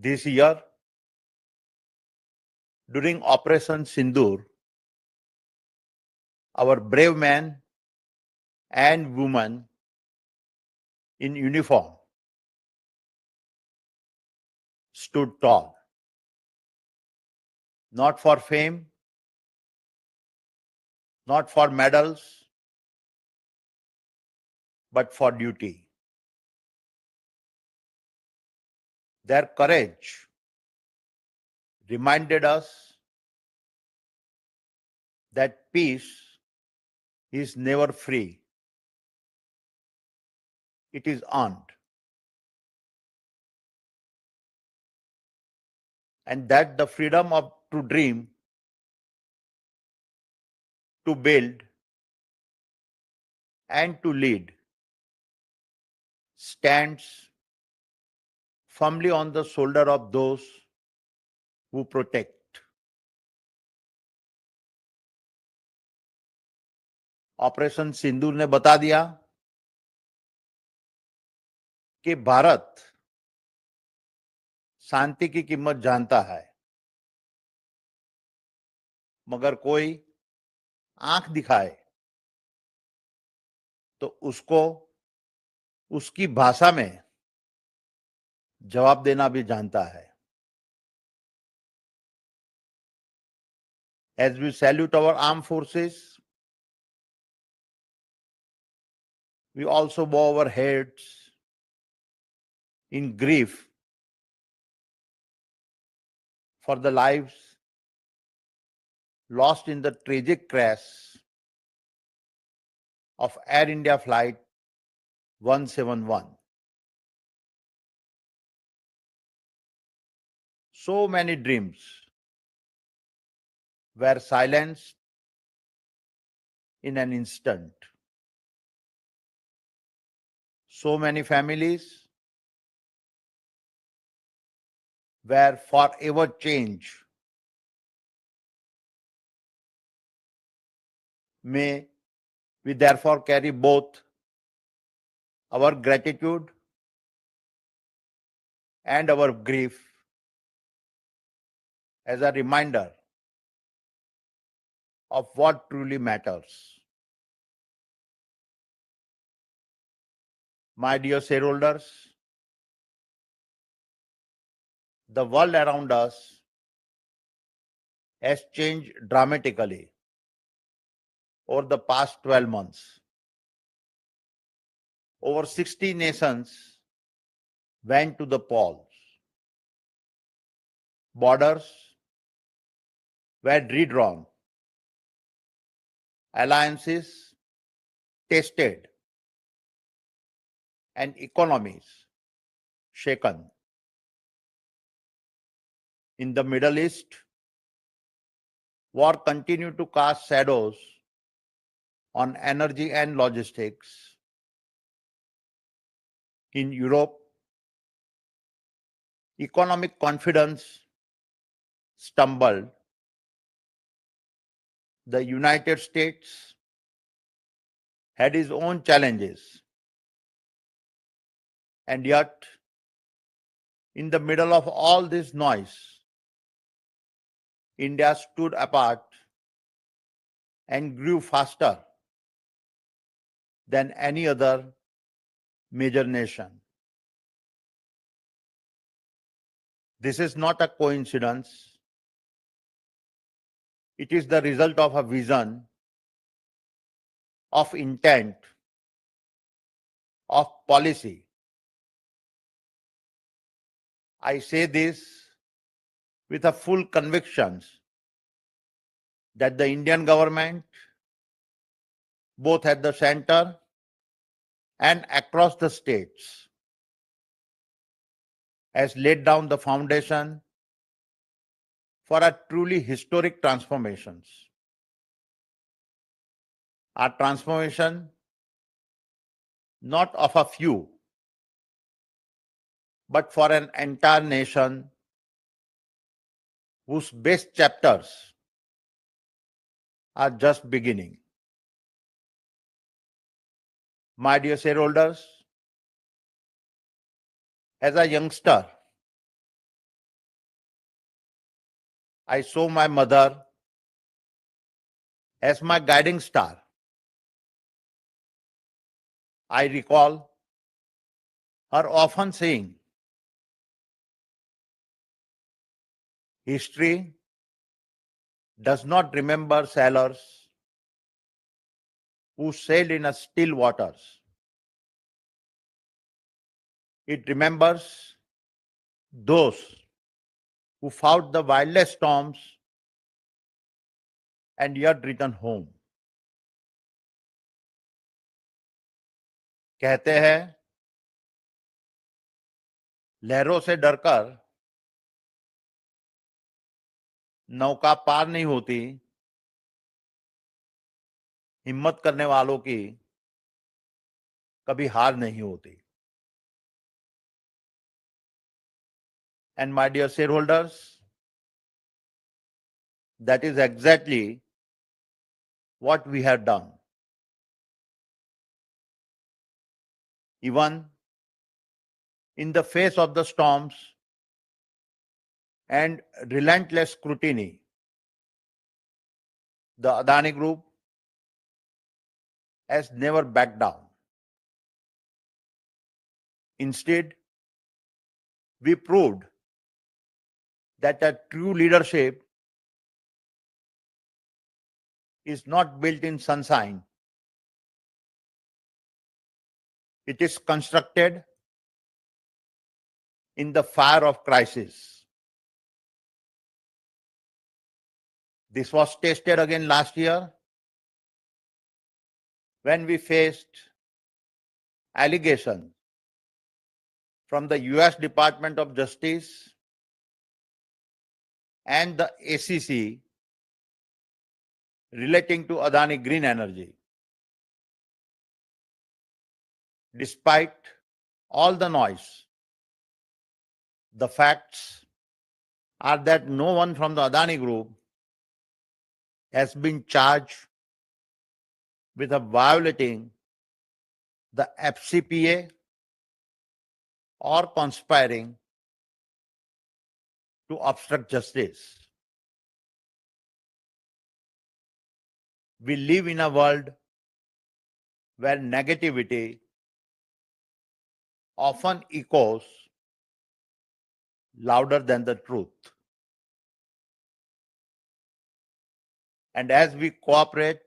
This year, during Operation Sindoor, our brave men and women in uniform stood tall, not for fame, not for medals, but for duty. Their courage reminded us that peace is never free, it is earned. And that the freedom to dream, to build, and to lead stands firmly on the shoulder of those who protect. Operation Sindoor ने बता दिया कि भारत शांति की कीमत जानता है, मगर कोई आंख दिखाए तो उसको उसकी भाषा में जवाब देना भी जानता है. As we salute our armed forces, we also bow our heads in grief for the lives lost in the tragic crash of Air India Flight 171. So many dreams were silenced in an instant. So many families were forever changed. May we therefore carry both our gratitude and our grief as a reminder of what truly matters. My dear shareholders, the world around us has changed dramatically over the past 12 months. Over 60 nations went to the polls. Borders were redrawn. Alliances tested and economies shaken. In the Middle East, war continued to cast shadows on energy and logistics. In Europe, economic confidence stumbled. The United States had its own challenges. And yet, in the middle of all this noise, India stood apart and grew faster than any other major nation. This is not a coincidence. It is the result of a vision, of intent, of policy. I say this with a full conviction that the Indian government, both at the center and across the states, has laid down the foundation for a truly historic transformations. A transformation not of a few, but for an entire nation whose best chapters are just beginning. My dear shareholders, as a youngster, I saw my mother as my guiding star. I recall her often saying, "History does not remember sailors who sailed in a still waters. It remembers those who fought the wildest storms and yet returned home." कहते हैं, लहरों से डरकर नौका पार नहीं होती, हिम्मत करने वालों की कभी हार नहीं होती. And my dear shareholders, that is exactly what we have done. Even in the face of the storms and relentless scrutiny, the Adani Group has never backed down. Instead, we proved that a true leadership is not built in sunshine. It is constructed in the fire of crisis. This was tested again last year when we faced allegations from the US Department of Justice and the ACC relating to Adani Green Energy. Despite all the noise, the facts are that no one from the Adani Group has been charged with violating the FCPA or conspiring to obstruct justice. We live in a world where negativity often echoes louder than the truth. And as we cooperate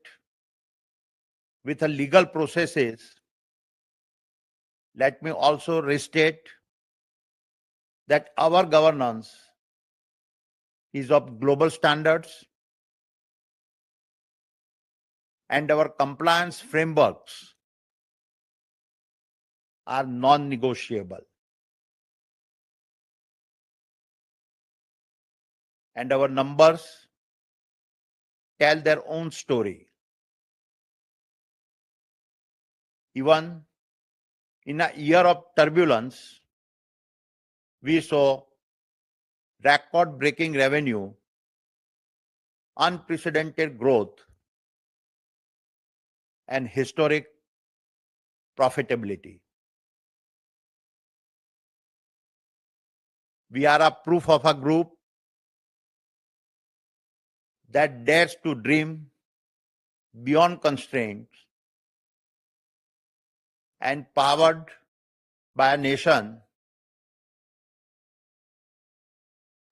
with the legal processes, let me also restate that our governance is of global standards and our compliance frameworks are non-negotiable. And our numbers tell their own story. Even in a year of turbulence, we saw record-breaking revenue, unprecedented growth, and historic profitability. We are a proof of a group that dares to dream beyond constraints and powered by a nation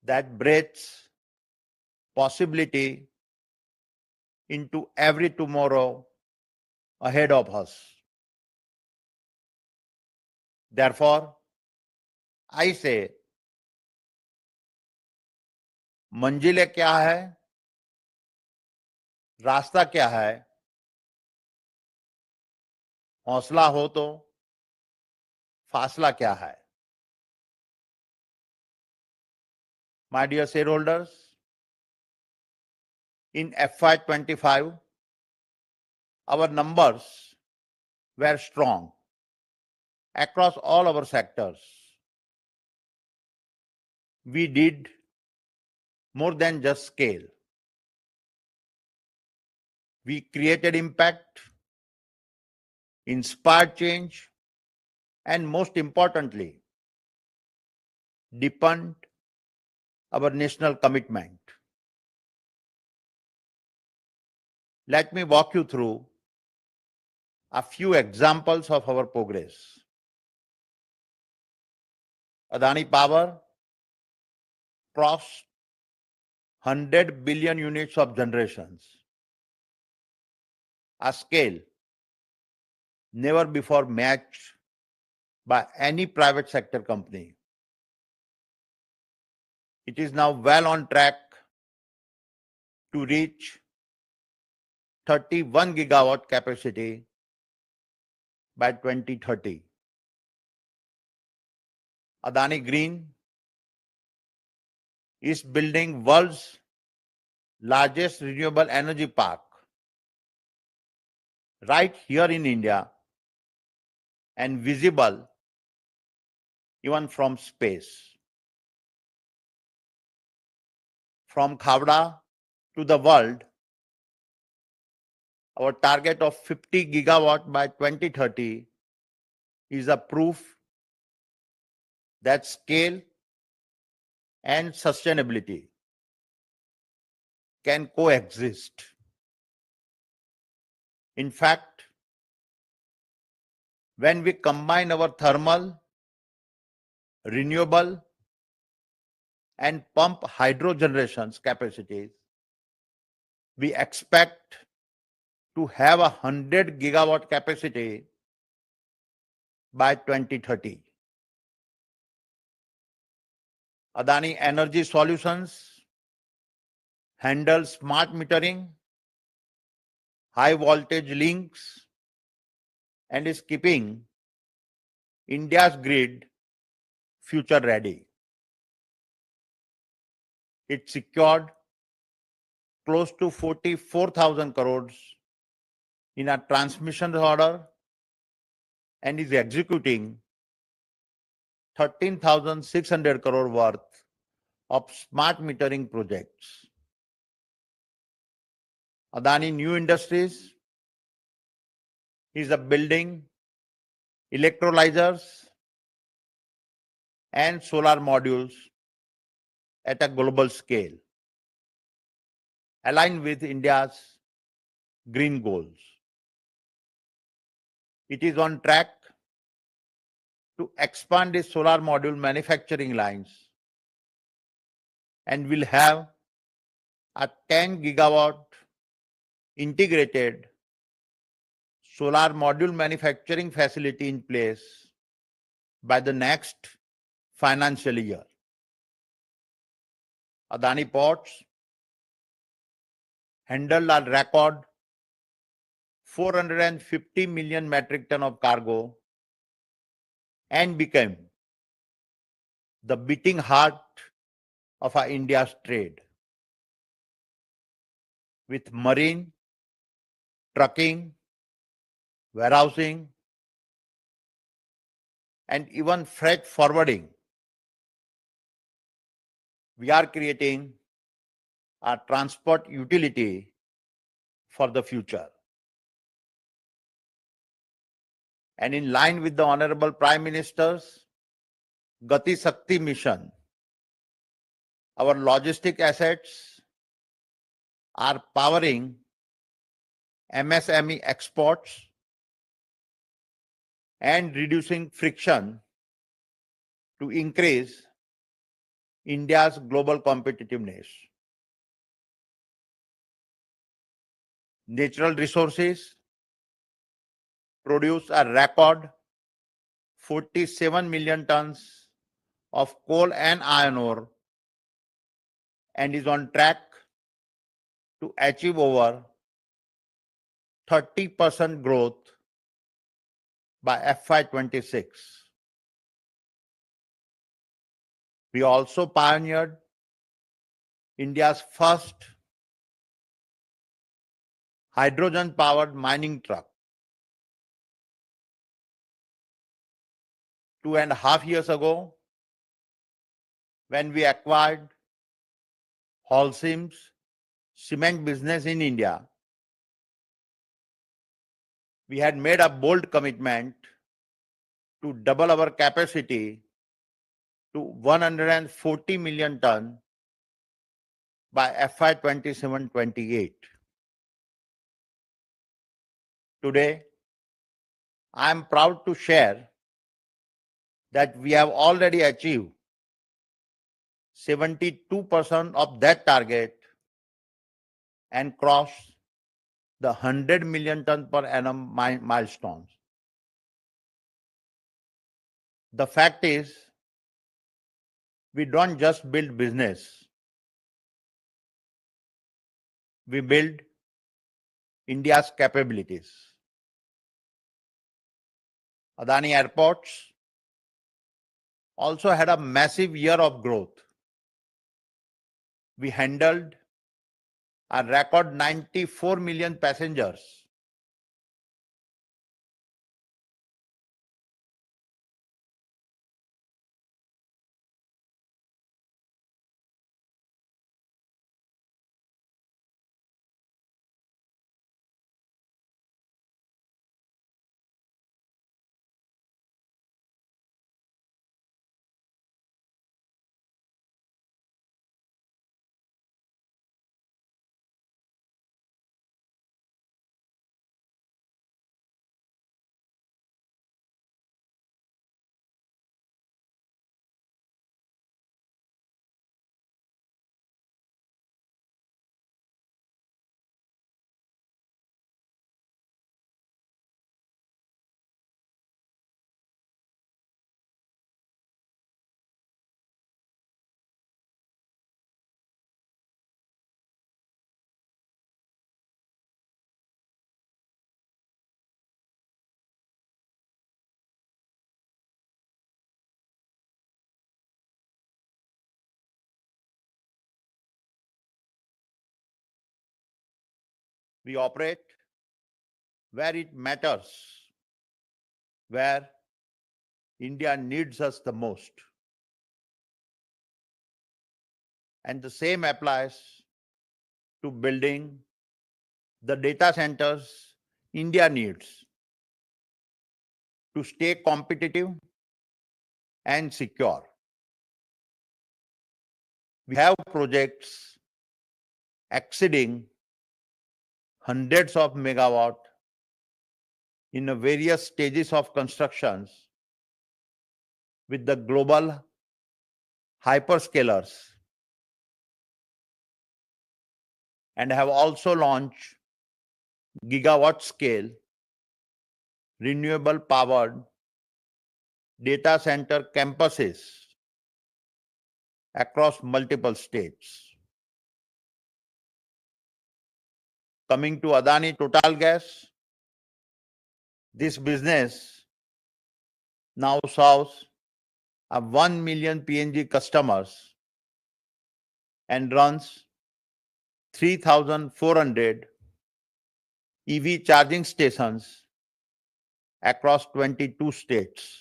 that breathes possibility into every tomorrow ahead of us. Therefore, I say, मंजिलें क्या है, रास्ता क्या है, हौसला हो तो फासला क्या है. My dear shareholders, in FY25, our numbers were strong across all our sectors. We did more than just scale. We created impact, inspired change, and most importantly, deepened our national commitment. Let me walk you through a few examples of our progress. Adani Power crossed 100 billion units of generations, a scale never before matched by any private sector company. It is now well on track to reach 31 gigawatt capacity by 2030. Adani Green is building world's largest renewable energy park right here in India and visible even from space. From Khavda to the world, our target of 50 gigawatt by 2030 is a proof that scale and sustainability can coexist. In fact, when we combine our thermal, renewable, and pump hydro generations capacities, we expect to have 100 gigawatt capacity by 2030. Adani Energy Solutions handles smart metering, high voltage links, and is keeping India's grid future ready. It secured close to 44,000 crores in a transmission order and is executing 13,600 crore worth of smart metering projects. Adani New Industries is a building electrolyzers and solar modules at a global scale, aligned with India's green goals. It is on track to expand its solar module manufacturing lines and will have a 10 gigawatt integrated solar module manufacturing facility in place by the next financial year. Adani Ports handled a record 450 million metric ton of cargo and became the beating heart of India's trade. With marine, trucking, warehousing, and even freight forwarding, we are creating a transport utility for the future. And in line with the Honorable Prime Minister's Gati Shakti mission, our logistic assets are powering MSME exports and reducing friction to increase India's global competitiveness. Natural resources produce a record 47 million tons of coal and iron ore and is on track to achieve over 30% growth by FY26. We also pioneered India's first hydrogen-powered mining truck. 2.5 years ago, when we acquired Holcim's cement business in India, we had made a bold commitment to double our capacity to 140 million ton by FY27-28. Today, I am proud to share that we have already achieved 72% of that target and crossed the 100 million ton per annum milestones. The fact is, we don't just build business, we build India's capabilities. Adani Airports also had a massive year of growth. We handled a record 94 million passengers. We operate where it matters, where India needs us the most. And the same applies to building the data centers India needs to stay competitive and secure. We have projects exceeding hundreds of megawatt in the various stages of constructions with the global hyperscalers, and have also launched gigawatt scale renewable powered data center campuses across multiple states. Coming to Adani Total Gas, this business now serves 1 million PNG customers and runs 3,400 EV charging stations across 22 states.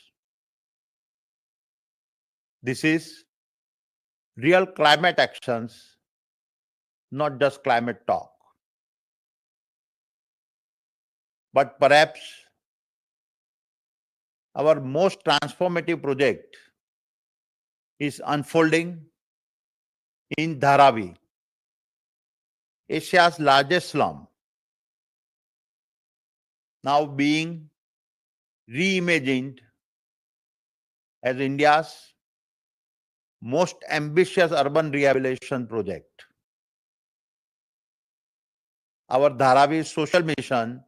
This is real climate actions, not just climate talk. But perhaps our most transformative project is unfolding in Dharavi, Asia's largest slum, now being reimagined as India's most ambitious urban rehabilitation project. Our Dharavi social mission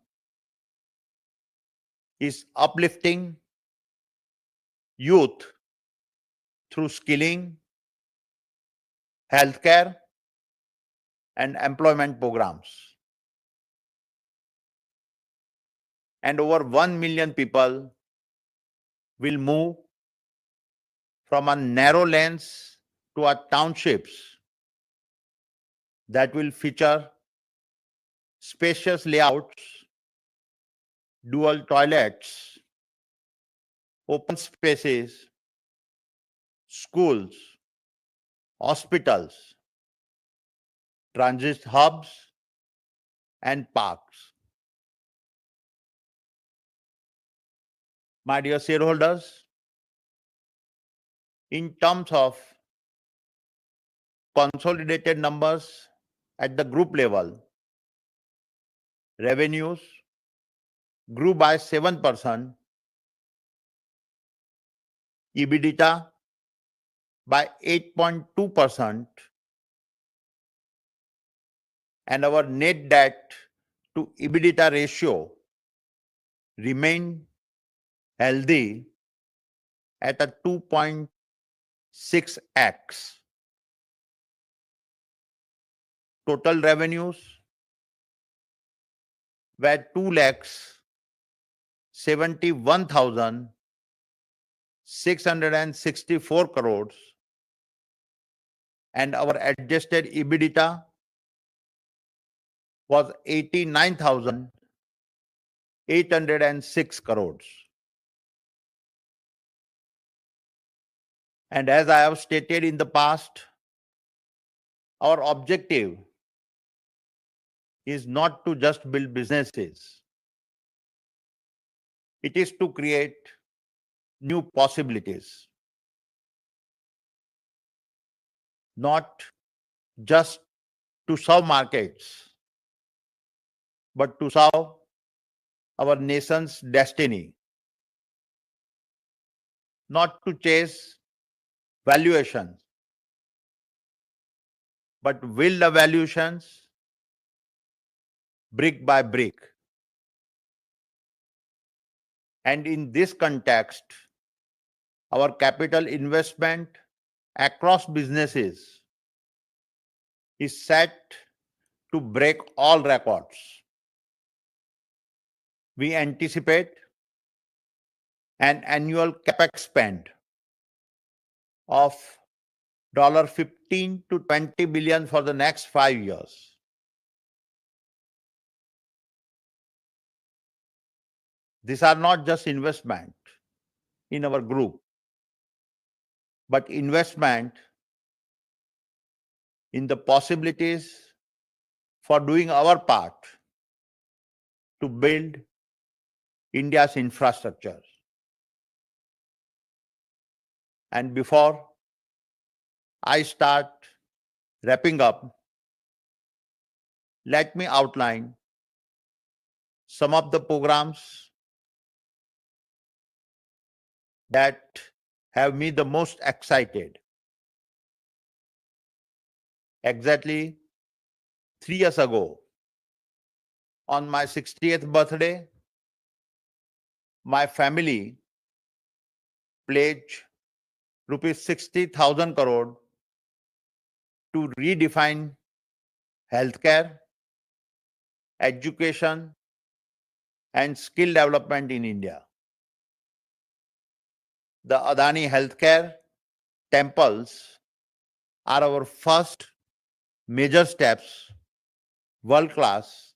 is uplifting youth through skilling, healthcare, and employment programs. And over 1 million people will move from a narrow lanes to our townships that will feature spacious layouts, dual toilets, open spaces, schools, hospitals, transit hubs, and parks. My dear shareholders, in terms of consolidated numbers at the group level, revenues grew by 7%, EBITDA by 8.2%, and our net debt to EBITDA ratio remained healthy at a 2.6x. Total revenues were 2,71,664 crores, and our adjusted EBITDA was 89,806 crores. And as I have stated in the past, our objective is not to just build businesses. It is to create new possibilities, not just to serve markets, but to serve our nation's destiny, not to chase valuations, but build the valuations brick by brick. And in this context, our capital investment across businesses is set to break all records. We anticipate an annual capex spend of $15 to $20 billion for the next 5 years. These are not just investment in our group, but investment in the possibilities for doing our part to build India's infrastructure. And before I start wrapping up, let me outline some of the programs that have me the most excited. Exactly 3 years ago, on my 60th birthday, my family pledged rupees 60,000 crore to redefine healthcare, education, and skill development in India. The Adani Healthcare temples are our first major steps, world-class,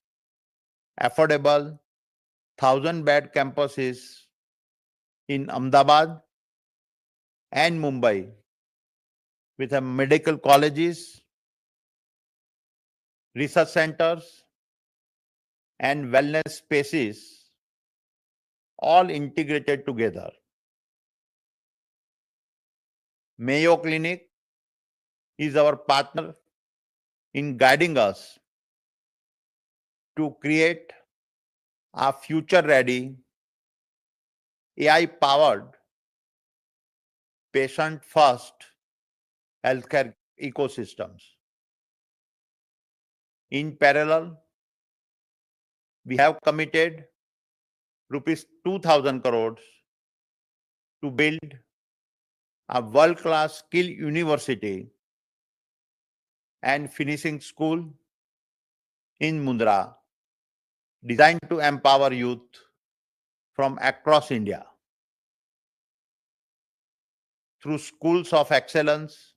affordable, 1,000-bed campuses in Ahmedabad and Mumbai with medical colleges, research centers, and wellness spaces all integrated together. Mayo Clinic is our partner in guiding us to create a future-ready, AI-powered, patient-first healthcare ecosystems. In parallel, we have committed rupees 2,000 crores to build a world-class skill university and finishing school in Mundra, designed to empower youth from across India. Through schools of excellence,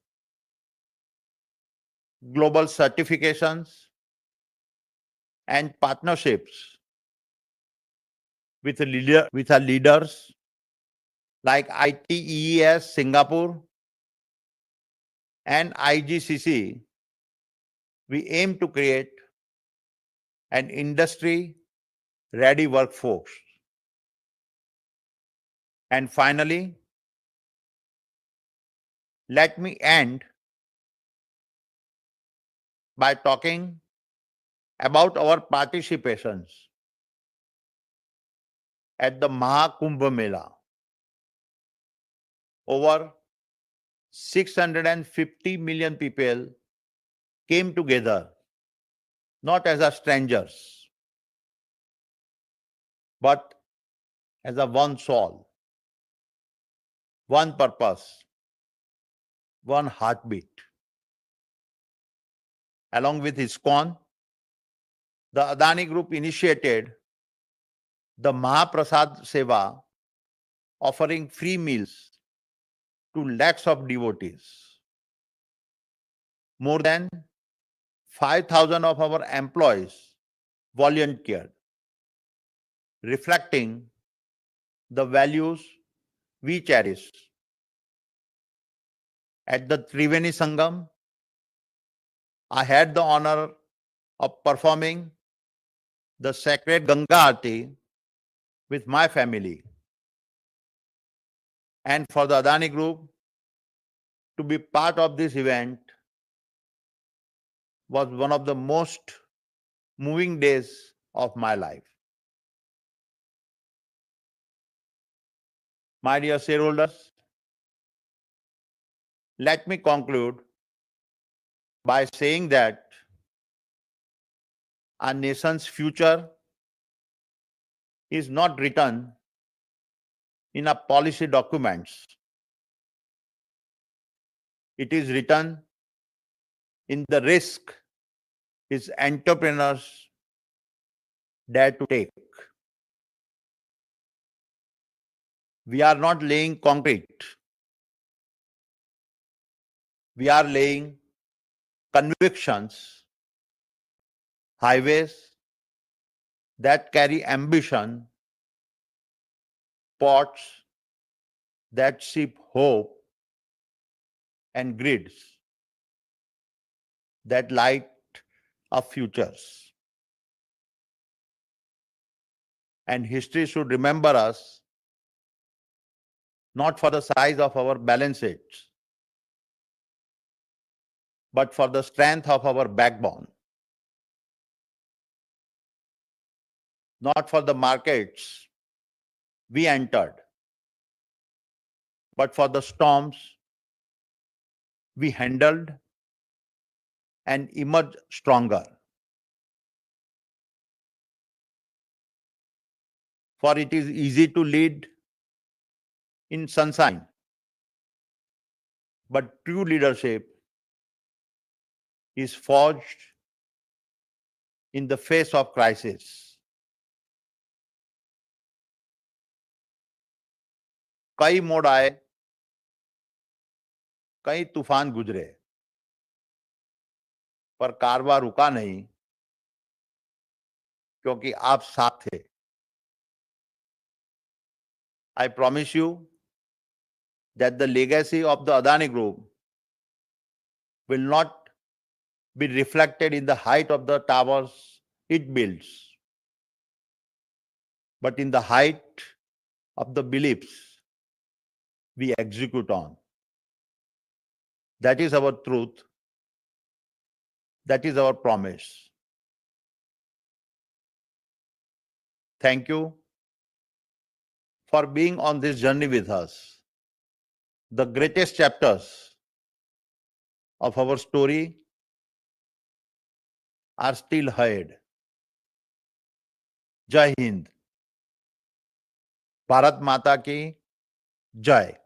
global certifications, and partnerships with leaders like ITES Singapore and IGCC, we aim to create an industry-ready workforce. And finally, let me end by talking about our participations. at the Mahakumbh Mela. Over 650 million people came together, not as a strangers, but as a one soul, one purpose, one heartbeat. Along with ISKCON, the Adani Group initiated the Mahaprasad Seva, offering free meals to lakhs of devotees. More than 5,000 of our employees volunteered, reflecting the values we cherish. At the Triveni Sangam, I had the honor of performing the sacred Ganga Aarti with my family. And for the Adani Group to be part of this event was one of the most moving days of my life. My dear shareholders, let me conclude by saying that our nation's future is not written in our policy documents. It is written in the risk its entrepreneurs dare to take. We are not laying concrete. We are laying convictions, highways that carry ambition, ports that ship hope, and grids that light up futures. And history should remember us not for the size of our balance sheets, but for the strength of our backbone. Not for the markets we entered, but for the storms we handled and emerged stronger. For it is easy to lead in sunshine, but true leadership is forged in the face of crisis. कई मोड़ आए, कई तूफान गुजरे, पर कारवां रुका नहीं, क्योंकि आप साथ थे. I promise you that the legacy of the Adani Group will not be reflected in the height of the towers it builds, but in the height of the beliefs we execute on. That is our truth. That is our promise. Thank you for being on this journey with us. The greatest chapters of our story are still ahead. Jai Hind. Bharat Mata ki Jai.